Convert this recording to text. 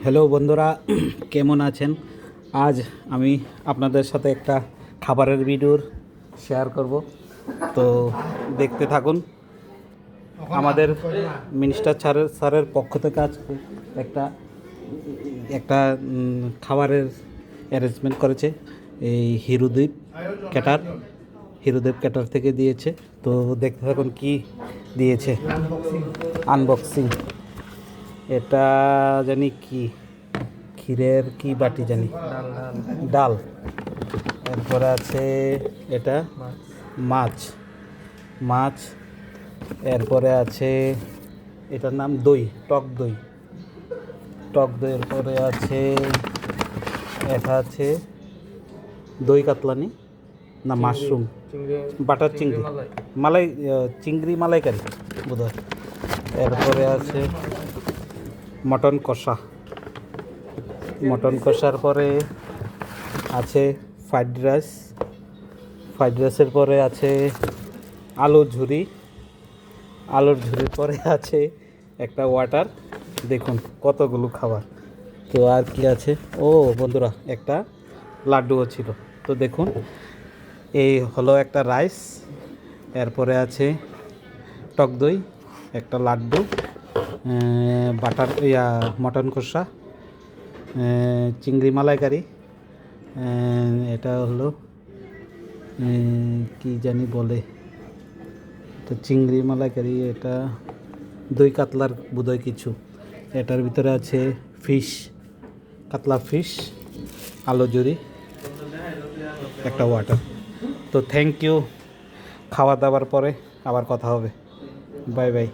Hello বন্ধুরা, কেমন আছেন? আজ আমি আপনাদের সাথে একটা খাবারের ভিডিও শেয়ার করব, তো দেখতে থাকুন। আমাদের মিনিস্টার স্যারের পক্ষ থেকে আজকে একটা একটা খাবারের অ্যারেঞ্জমেন্ট করেছে। এই হিরুদেব ক্যাটার থেকে দিয়েছে। তো দেখতে থাকুন কি দিয়েছে। আনবক্সিং। এটা জানি কি ক্ষীরের কি বাটি জানি, ডাল। এরপরে আছে এটা মাছ মাছ এরপরে আছে এটার নাম দই, টক দই। এরপরে আছে এটা আছে দই কাতলানি না মাশরুম, বাটার চিংড়ি মালাই, চিংড়ি মালাইকারি বোধহয়। এরপরে আছে মটন কষার পরে আছে ফ্রাইড রাইসের পরে আছে আলুর ঝুরির পরে আছে একটা ওয়াটার। দেখুন কতগুলো খাবার। তো আর কি আছে, ও বন্ধুরা একটা লাড্ডুও ছিল। তো দেখুন এই হলো একটা রাইস, এরপরে আছে টক দই, একটা লাড্ডু, বাটার মটন কষা, চিংড়ি মালাইকারি, এটা হলো কি জানি বলে, এটা চিংড়ি মালাইকারি, এটা দই কাতলার বোধহয় কিছু। এটার ভিতরে আছে কাতলা ফিশ, আলু জুরি, একটা ওয়াটার। তো থ্যাংক ইউ। খাওয়া দাওয়ার পরে আবার কথা হবে। Bye bye.